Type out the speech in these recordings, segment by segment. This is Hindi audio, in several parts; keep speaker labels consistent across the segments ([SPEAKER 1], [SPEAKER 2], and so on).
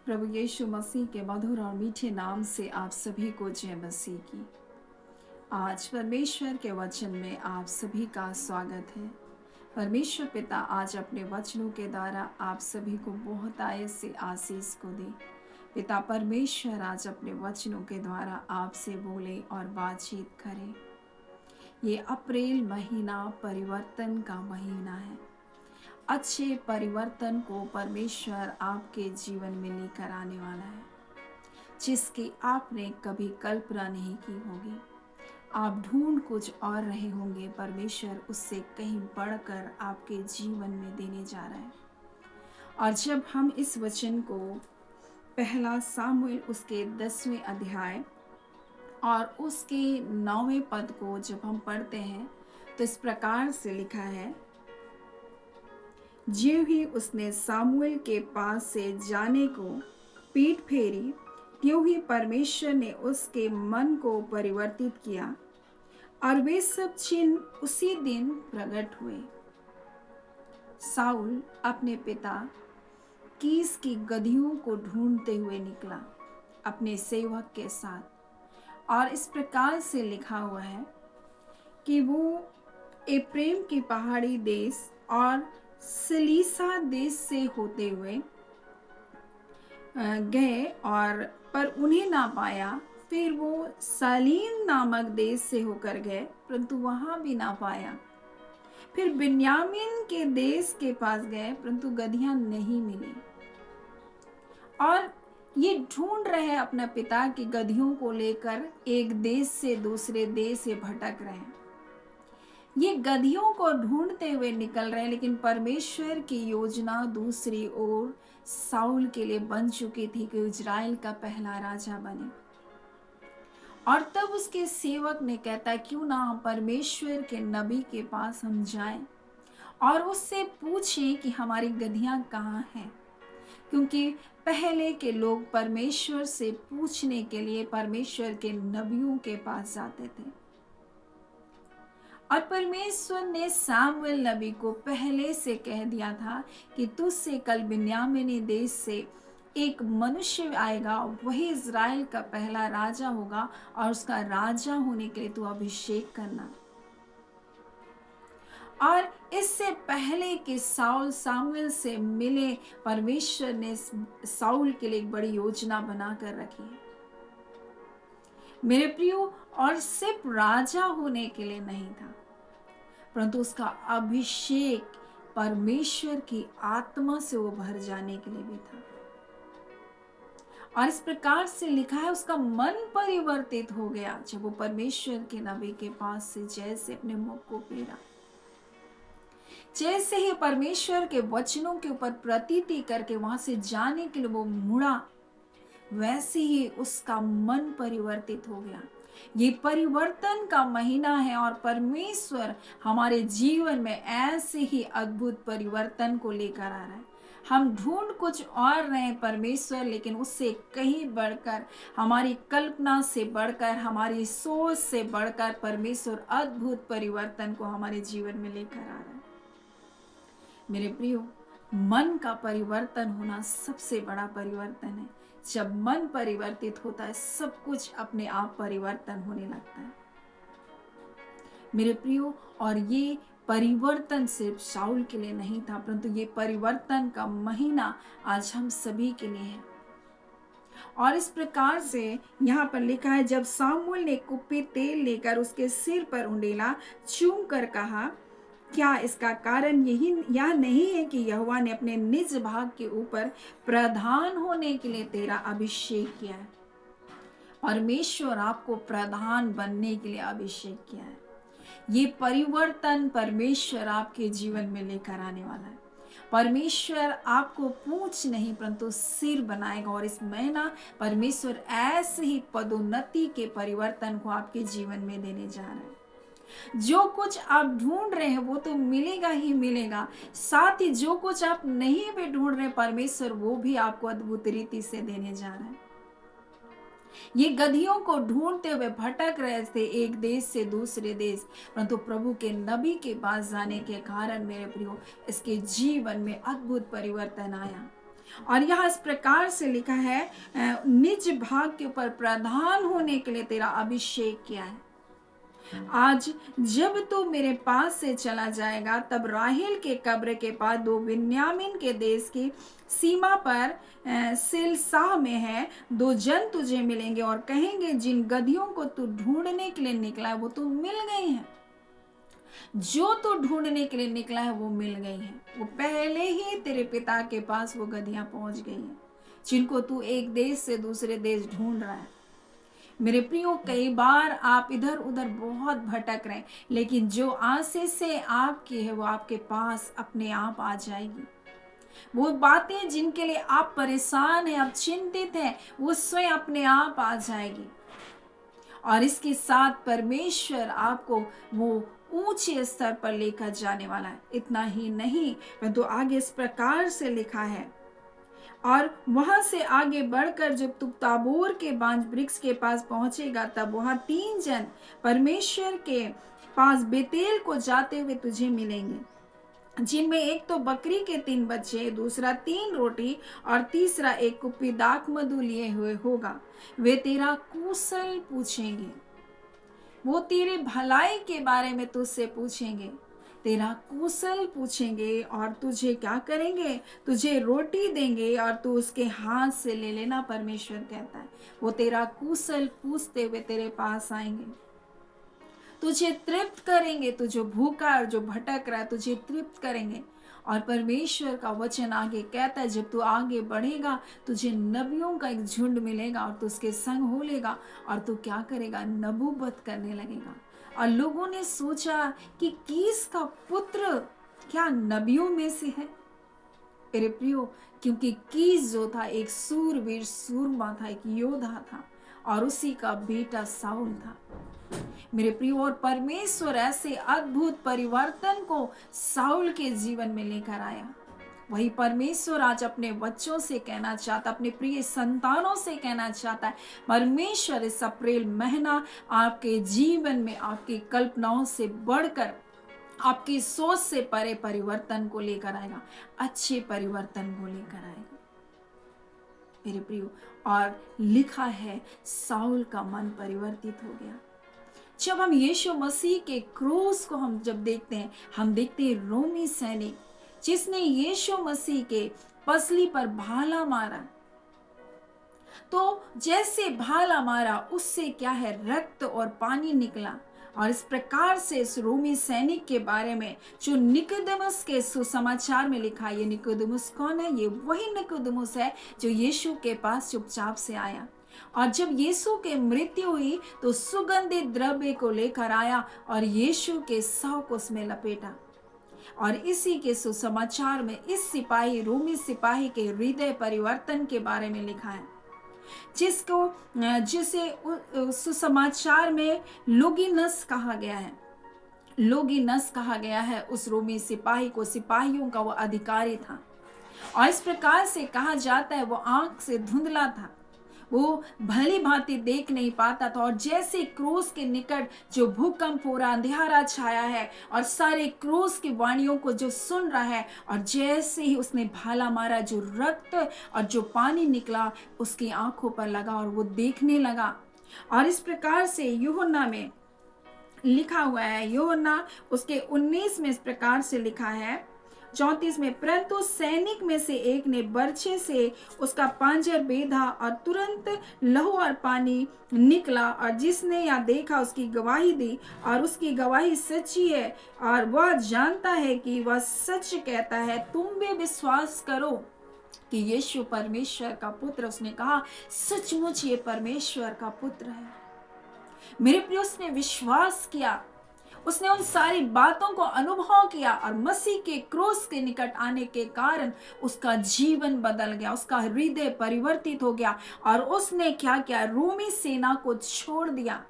[SPEAKER 1] प्रभु यीशु मसीह के मधुर और मीठे नाम से आप सभी को जय मसीह की। आज परमेश्वर के वचन में आप सभी का स्वागत है। परमेश्वर पिता आज अपने वचनों के द्वारा आप सभी को बहुत आय से आशीष को दे। पिता परमेश्वर आज अपने वचनों के द्वारा आपसे बोले और बातचीत करे। ये अप्रैल महीना परिवर्तन का महीना है। अच्छे परिवर्तन को परमेश्वर आपके जीवन में लेकर आने वाला है, जिसकी आपने कभी कल्पना नहीं की होगी। आप ढूंढ कुछ और रहे होंगे, परमेश्वर उससे कहीं बढ़कर आपके जीवन में देने जा रहा है। और जब हम इस वचन को पहला सामुएल उसके 10वें अध्याय और उसके 9वें पद को जब हम पढ़ते हैं तो इस प्रकार से लिखा है, ज्यों ही उसने सामुएल के पास से जाने को पीठ फेरी, त्यों ही परमेश्वर ने उसके मन को परिवर्तित किया और वे सब चिन्ह उसी दिन प्रकट हुए। साउल अपने पिता कीस की गदहियों को ढूंढते हुए निकला अपने सेवक के साथ, और इस प्रकार से लिखा हुआ है कि वो एप्रेम की पहाड़ी देश और सलीसा देश से होते हुए गए और पर उन्हें ना पाया। फिर वो सालीम नामक देश से होकर गए, परंतु वहां भी ना पाया। फिर बिन्यामीन के देश के पास गए, परंतु गदहियां नहीं मिली। और ये ढूंढ रहे हैं अपने पिता की गदहियों को लेकर, एक देश से दूसरे देश से भटक रहे हैं। ये गदहियों को ढूंढते हुए निकल रहे हैं, लेकिन परमेश्वर की योजना दूसरी ओर साउल के लिए बन चुकी थी कि इजराइल का पहला राजा बने। और तब उसके सेवक ने कहता, क्यों ना हम परमेश्वर के नबी के पास हम जाएं और उससे पूछें कि हमारी गदहियां कहाँ हैं। क्योंकि पहले के लोग परमेश्वर से पूछने के लिए परमेश्वर के नबियों के पास जाते थे, और परमेश्वर ने सामुएल नबी को पहले से कह दिया था कि तुझसे कल बिन्यामीनी देश से एक मनुष्य आएगा, वही इज़राइल का पहला राजा होगा और उसका राजा होने के लिए तू अभिषेक करना। और इससे पहले कि साउल सामुएल से मिले, परमेश्वर ने साउल के लिए एक बड़ी योजना बनाकर रखी है मेरे प्रियो। और सिर्फ राजा होने के लिए नहीं था, परंतु उसका अभिषेक परमेश्वर की आत्मा से वो भर जाने के लिए भी था। और इस प्रकार से लिखा है, उसका मन परिवर्तित हो गया जब वो परमेश्वर के नबी के पास से जैसे अपने मुख को फेरा, जैसे ही परमेश्वर के वचनों के ऊपर प्रतीति करके वहां से जाने के लिए वो मुड़ा, वैसे ही उसका मन परिवर्तित हो गया। ये परिवर्तन का महीना है और परमेश्वर हमारे जीवन में ऐसे ही अद्भुत परिवर्तन को लेकर आ रहा है। हम ढूंढ कुछ और रहे हैं परमेश्वर, लेकिन उससे कहीं बढ़कर, हमारी कल्पना से बढ़कर, हमारी सोच से बढ़कर परमेश्वर अद्भुत परिवर्तन को हमारे जीवन में लेकर आ रहा है। मेरे प्रियो, मन का परिवर्तन होना सबसे बड़ा परिवर्तन है। जब मन परिवर्तित होता है, सब कुछ अपने आप परिवर्तन होने लगता है मेरे प्रियो। और ये परिवर्तन सिर्फ शाऊल के लिए नहीं था, परंतु ये परिवर्तन का महीना आज हम सभी के लिए है। और इस प्रकार से यहाँ पर लिखा है, जब सामुएल ने कुप्पी तेल लेकर उसके सिर पर उंडेला, चूम कर कहा, क्या इसका कारण यह नहीं है कि यहोवा ने अपने निज भाग के ऊपर प्रधान होने के लिए तेरा अभिषेक किया है। परमेश्वर आपको प्रधान बनने के लिए अभिषेक किया है। ये परिवर्तन परमेश्वर आपके जीवन में लेकर आने वाला है। परमेश्वर आपको पूंछ नहीं परंतु सिर बनाएगा, और इस महीना परमेश्वर ऐसे ही पदोन्नति के परिवर्तन को आपके जीवन में देने जा रहा है। जो कुछ आप ढूंढ रहे हैं वो तो मिलेगा ही मिलेगा, साथ ही जो कुछ आप नहीं भी ढूंढ रहे, परमेश्वर वो भी आपको अद्भुत रीति से देने जा रहा है। ये गदहियों को ढूंढते हुए भटक रहे थे एक देश से दूसरे देश, परंतु प्रभु के नबी के पास जाने के कारण मेरे प्रियो, इसके जीवन में अद्भुत परिवर्तन आया। और यहाँ इस प्रकार से लिखा है, निज भाग के ऊपर प्रधान होने के लिए तेरा अभिषेक किया है। आज जब तू मेरे पास से चला जाएगा, तब राहेल के कब्र के पास दो बिन्यामीन के देश की सीमा पर सिलसाह में है, दो जन तुझे मिलेंगे और कहेंगे, जिन गधियों को तू ढूंढने के लिए निकला है वो तो मिल गई हैं। जो तू ढूंढने के लिए निकला है वो मिल गई है। वो पहले ही तेरे पिता के पास वो गधियां पहुंच गई हैं, जिनको तू एक देश से दूसरे देश ढूंढ रहा है। मेरे प्रियो, कई बार आप इधर उधर बहुत भटक रहे हैं, लेकिन जो आशीष से आपकी है वो आपके पास अपने आप आ जाएगी। वो बातें जिनके लिए आप परेशान हैं, आप चिंतित हैं, वो स्वयं अपने आप आ जाएगी। और इसके साथ परमेश्वर आपको वो ऊंचे स्तर पर लेकर जाने वाला है। इतना ही नहीं, परंतु आगे इस प्रकार से लिखा है, और वहां से आगे बढ़कर जब तू ताबोर के बांज वृक्ष के पास पहुंचेगा, तब वहां 3 जन परमेश्वर के पास बेतेल को जाते हुए तुझे मिलेंगे, जिनमें एक तो बकरी के 3 बच्चे, दूसरा 3 रोटी और तीसरा एक कुप्पी दाख मधु लिए हुए होगा। वे तेरा कुशल पूछेंगे, वो तेरे भलाई के बारे में तुझसे पूछेंगे, तेरा कुशल पूछेंगे और तुझे क्या करेंगे, तुझे रोटी देंगे और तू उसके हाथ से ले लेना। परमेश्वर कहता है वो तेरा कुशल पूछते हुए तेरे पास आएंगे, तुझे तृप्त करेंगे। तू जो भूखा और जो भटक रहा है, तुझे तृप्त करेंगे। और परमेश्वर का वचन आगे कहता है, जब तू आगे बढ़ेगा तुझे नबियों का एक झुंड मिलेगा और तू उसके संग हो लेगा और तू क्या करेगा, नबूवत करने लगेगा। और लोगों ने सोचा कि कीस का पुत्र क्या नबियों में से है? मेरे प्रियो, क्योंकि कीस जो था एक सूरवीर सूरमा था, एक योद्धा था, और उसी का बेटा साउल था। मेरे प्रियो, और परमेश्वर ऐसे अद्भुत परिवर्तन को साउल के जीवन में लेकर आया। वही परमेश्वर आज अपने बच्चों से कहना चाहता, अपने प्रिय संतानों से कहना चाहता है, परमेश्वर इस अप्रैल महीना आपके जीवन में आपकी कल्पनाओं से बढ़कर, आपकी सोच से परे परिवर्तन को लेकर आएगा, अच्छे परिवर्तन को लेकर आएगा मेरे प्रियो। और लिखा है, साउल का मन परिवर्तित हो गया। जब हम यीशु मसीह के क्रूस को हम जब देखते हैं, हम देखते हैं रोमी सैनिक जिसने यीशु मसीह के पसली पर भाला मारा, तो जैसे भाला मारा उससे क्या है, रक्त और पानी निकला। और इस प्रकार से इस रोमी सैनिक के बारे में जो निकोदेमुस के सुसमाचार में लिखा है, ये निकोदेमुस कौन है? ये वही निकोदेमुस है जो यीशु के पास चुपचाप से आया, और जब यीशु की मृत्यु हुई तो सुगंधित द्रव्य को लेकर आया और यीशु के शव को उसमें लपेटा। और इसी के सुसमाचार में इस सिपाही, रोमी सिपाही के हृदय परिवर्तन के बारे में लिखा है, जिसे सुसमाचार में लोगिनस कहा गया है। लोगिनस कहा गया है उस रोमी सिपाही को, सिपाहियों का वो अधिकारी था। और इस प्रकार से कहा जाता है वो आंख से धुंधला था, वो भली भांति देख नहीं पाता था। और जैसे क्रूस के निकट जो भूकंप हो रहा, अंधेरा छाया है और सारे क्रूस की वाणियों को जो सुन रहा है, और जैसे ही उसने भाला मारा, जो रक्त और जो पानी निकला उसकी आंखों पर लगा और वो देखने लगा। और इस प्रकार से यूहन्ना में लिखा हुआ है, यूहन्ना उसके 19 में इस प्रकार से लिखा है 34 में, परंतु सैनिक में से एक ने बर्छे से उसका पांजर बेधा और तुरंत लहू और पानी निकला, और जिसने यह देखा उसकी गवाही दी, और उसकी गवाही सच्ची है और वह जानता है कि वह सच कहता है। तुम भी विश्वास करो कि यीशु परमेश्वर का पुत्र। उसने कहा सचमुच ये परमेश्वर का पुत्र है। मेरे प्रिय, उसने विश्वास किया, उसने उन सारी बातों को अनुभव किया, और मसीह के क्रूस के निकट आने के कारण उसका जीवन बदल गया, उसका हृदय परिवर्तित हो गया। और उसने क्या किया, रोमी सेना को छोड़ दिया,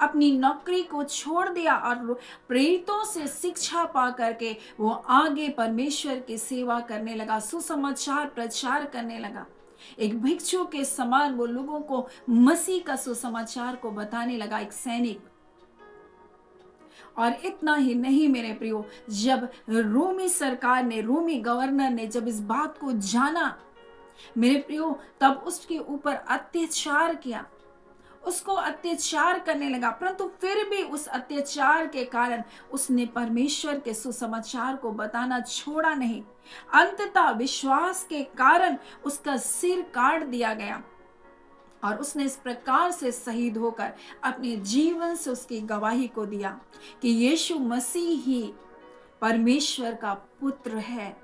[SPEAKER 1] अपनी नौकरी को छोड़ दिया, और प्रेरितों से शिक्षा पा करके वो आगे परमेश्वर की सेवा करने लगा, सुसमाचार प्रचार करने लगा। एक भिक्षु के समान वो लोगों को मसीह का सुसमाचार को बताने लगा, एक सैनिक। और इतना ही नहीं मेरे प्रियो, जब रोमी सरकार ने, रोमी गवर्नर ने जब इस बात को जाना मेरे प्रियो, तब उसके ऊपर अत्याचार किया, उसको अत्याचार करने लगा। परंतु फिर भी उस अत्याचार के कारण उसने परमेश्वर के सुसमाचार को बताना छोड़ा नहीं। अंततः विश्वास के कारण उसका सिर काट दिया गया और उसने इस प्रकार से शहीद होकर अपने जीवन से उसकी गवाही को दिया कि यीशु मसीह ही परमेश्वर का पुत्र है।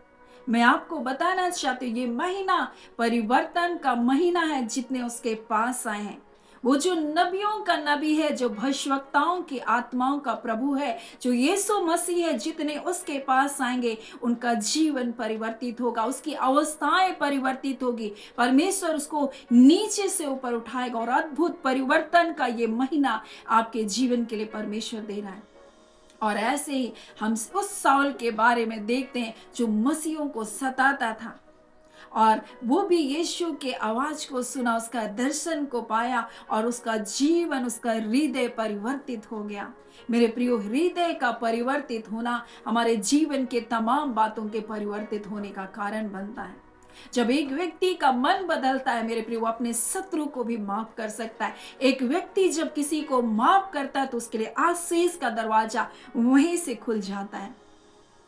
[SPEAKER 1] मैं आपको बताना चाहती हूँ, ये महीना परिवर्तन का महीना है। जितने उसके पास आए हैं, वो जो नबियों का नबी है, जो भविष्यवक्ताओं की आत्माओं का प्रभु है, जो यीशु मसीह है, जितने उसके पास आएंगे उनका जीवन परिवर्तित होगा, उसकी अवस्थाएं परिवर्तित होगी। परमेश्वर उसको नीचे से ऊपर उठाएगा और अद्भुत परिवर्तन का ये महीना आपके जीवन के लिए परमेश्वर दे रहा है। और ऐसे ही हम उस साउल के बारे में देखते हैं जो मसीहों को सताता था, और वो भी यीशु के आवाज को सुना, उसका दर्शन को पाया और उसका जीवन, उसका हृदय परिवर्तित हो गया। मेरे प्रियो, हृदय का परिवर्तित होना हमारे जीवन के तमाम बातों के परिवर्तित होने का कारण बनता है। जब एक व्यक्ति का मन बदलता है मेरे प्रियो, वो अपने शत्रु को भी माफ कर सकता है। एक व्यक्ति जब किसी को माफ करता है तो उसके लिए आशीष का दरवाजा वहीं से खुल जाता है।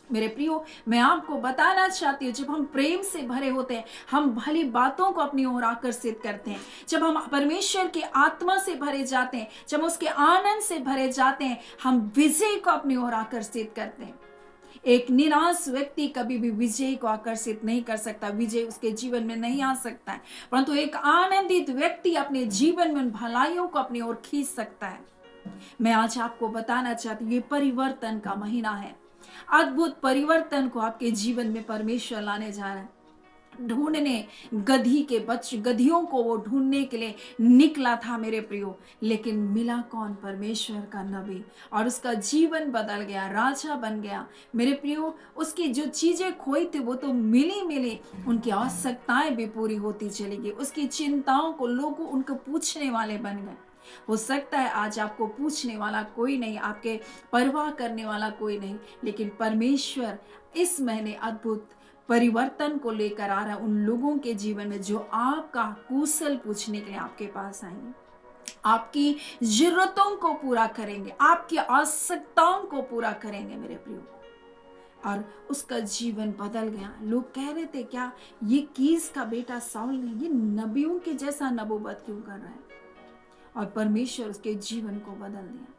[SPEAKER 1] मेरे प्रियो, मैं आपको बताना चाहती हूँ, जब हम प्रेम से भरे होते हैं, हम भली बातों को अपनी ओर आकर्षित करते हैं। जब हम परमेश्वर की आत्मा से भरे जाते हैं, जब उसके आनंद से भरे जाते हैं, हम विजय को अपनी ओर आकर्षित करते हैं। एक निराश व्यक्ति कभी भी विजय को आकर्षित नहीं कर सकता, विजय उसके जीवन में नहीं आ सकता है। परंतु एक आनंदित व्यक्ति अपने जीवन में उन भलाइयों को अपनी ओर खींच सकता है। मैं आज आपको बताना चाहती हूँ, ये परिवर्तन का महीना है। अद्भुत परिवर्तन को आपके जीवन में परमेश्वर लाने जा रहा है। ढूंढने, गधियों को वो ढूंढने के लिए निकला था मेरे प्रियो, लेकिन मिला कौन? परमेश्वर का नबी, और उसका जीवन बदल गया, राजा बन गया। मेरे प्रियो, उसकी जो चीजें खोई थी वो तो मिली, उनकी आवश्यकताएं भी पूरी होती चली गई। उसकी चिंताओं को लोग उनको पूछने वाले बन गए। हो सकता है आज आपको पूछने वाला कोई नहीं, आपके परवाह करने वाला कोई नहीं, लेकिन परमेश्वर इस महीने अद्भुत परिवर्तन को लेकर आ रहा है उन लोगों के जीवन में जो आपका कुशल पूछने के लिए आपके पास आएंगे, आपकी जरूरतों को पूरा करेंगे, आपकी आवश्यकताओं को पूरा करेंगे मेरे प्रियो। और उसका जीवन बदल गया। लोग कह रहे थे, क्या ये कीस का बेटा साउल नहीं, ये नबियों के जैसा नबूवत क्यों कर रहा है? और परमेश्वर उसके जीवन को बदल दिया।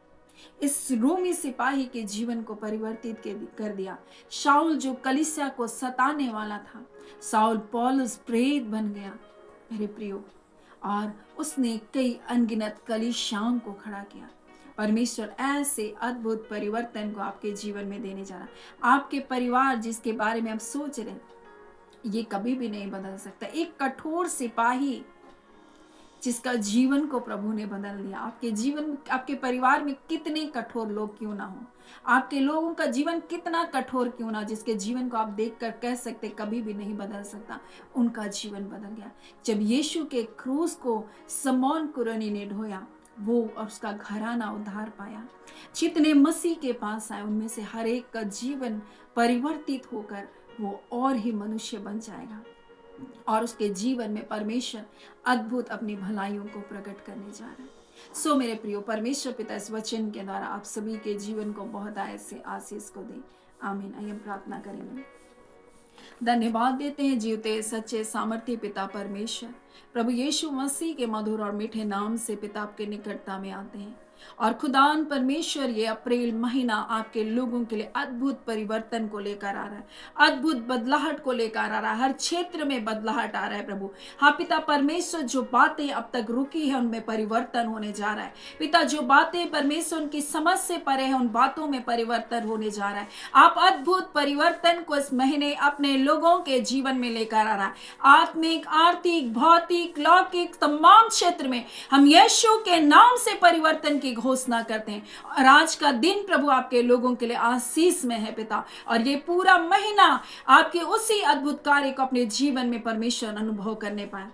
[SPEAKER 1] इस रोमी सिपाही के जीवन को परिवर्तित कर दिया। शाऊल जो कलीसिया को सताने वाला था, शाऊल पौलुस प्रेरित बन गया मेरे प्रियो, और उसने कई अनगिनत कलीसियाओं को खड़ा किया। परमेश्वर ऐसे अद्भुत परिवर्तन को आपके जीवन में देने जा रहा। आपके परिवार जिसके बारे में आप सोच रहे, ये कभी भी नहीं बदल सकता। एक कठोर सिपाही जिसका जीवन को प्रभु ने बदल दिया। आपके जीवन, आपके परिवार में कितने कठोर लोग क्यों ना हो, आपके लोगों का जीवन कितना कठोर क्यों ना, जिसके जीवन को आप देखकर कह सकते कभी भी नहीं बदल सकता, उनका जीवन बदल गया। जब यीशु के क्रूस को शमौन कुरेनी ने ढोया, वो और उसका घराना उद्धार पाया। जितने मसीह के पास आए उनमें से हर एक का जीवन परिवर्तित होकर वो और ही मनुष्य बन जाएगा, और उसके जीवन में परमेश्वर अद्भुत अपनी भलाइयों को प्रकट करने जा रहा है। सो मेरे प्रियो, परमेश्वर पिता इस वचन के द्वारा आप सभी के जीवन को बहुत ऐसे आशीष को दे। आमीन। आइए प्रार्थना करेंगे। धन्यवाद देते हैं जीवते सच्चे सामर्थ्य पिता परमेश्वर, प्रभु यीशु मसीह के मधुर और मीठे नाम से पिता आपके निकटता में आते हैं। और खुदान परमेश्वर, ये अप्रैल महीना आपके लोगों के लिए अद्भुत परिवर्तन को लेकर आ रहा है, अद्भुत बदलाहट को लेकर आ रहा है। हर क्षेत्र में बदलाहट आ रहा है प्रभु। हाँ पिता परमेश्वर, जो बातें अब तक रुकी है उनमें परिवर्तन होने जा रहा है पिता। जो बातें परमेश्वर उनकी समझ से परे है, उन बातों में परिवर्तन होने जा रहा है। आप अद्भुत परिवर्तन को इस महीने अपने लोगों के जीवन में लेकर आ रहा है। आत्मिक, आर्थिक, भौतिक, लौकिक तमाम क्षेत्र में हम यीशु के नाम से परिवर्तन की घोषणा करते हैं। और आज का दिन प्रभु आपके लोगों के लिए आशीष में है पिता, और ये पूरा महीना आपके उसी अद्भुत कार्य को अपने जीवन में परमेश्वर अनुभव करने पाए।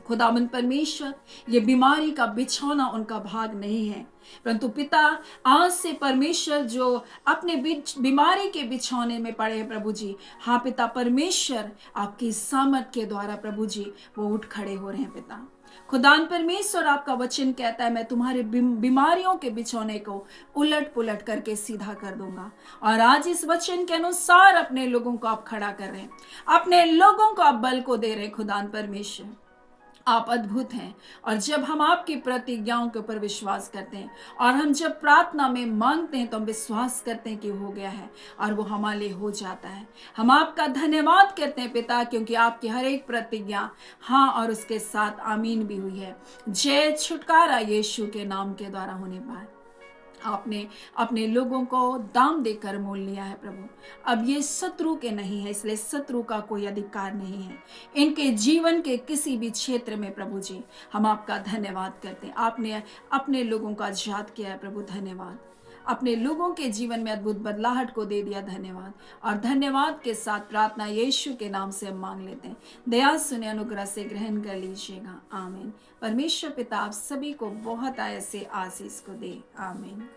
[SPEAKER 1] खुदावंद परमेश्वर, ये बीमारी का बिछौना उनका भाग नहीं है, परंतु पिता आज से परमेश्वर जो अपने बीमारी के बिछौने में पड़े हैं प्रभु जी, हाँ पिता परमेश्वर, आपकी सामर्थ के द्वारा प्रभु जी वो उठ खड़े हो रहे हैं पिता। खुदान परमेश्वर, आपका वचन कहता है मैं तुम्हारे बीमारियों के बिछौने को उलट पुलट करके सीधा कर दूंगा। और आज इस वचन के अनुसार अपने लोगों को आप खड़ा कर रहे हैं, अपने लोगों को आप बल को दे रहे हैं। खुदान परमेश्वर, आप अद्भुत हैं। और जब हम आपकी प्रतिज्ञाओं के ऊपर विश्वास करते हैं और हम जब प्रार्थना में मांगते हैं तो हम विश्वास करते हैं कि हो गया है और वो हमारे लिए हो जाता है। हम आपका धन्यवाद करते हैं पिता, क्योंकि आपकी हर एक प्रतिज्ञा हाँ और उसके साथ आमीन भी हुई है। जय छुटकारा यीशु के नाम के द्वारा होने पाए। आपने अपने लोगों को दाम देकर मोल लिया है प्रभु। अब ये शत्रु के नहीं है, इसलिए शत्रु का कोई अधिकार नहीं है इनके जीवन के किसी भी क्षेत्र में। प्रभु जी, हम आपका धन्यवाद करते हैं। आपने अपने लोगों का आजाद किया है प्रभु, धन्यवाद। अपने लोगों के जीवन में अद्भुत बदलाहट को दे दिया, धन्यवाद। और धन्यवाद के साथ प्रार्थना यीशु के नाम से हम मांग लेते हैं। दया सुने, अनुग्रह से ग्रहण कर लीजिएगा, आमीन। परमेश्वर पिता आप सभी को बहुत ऐसे आशीष को दे, आमीन।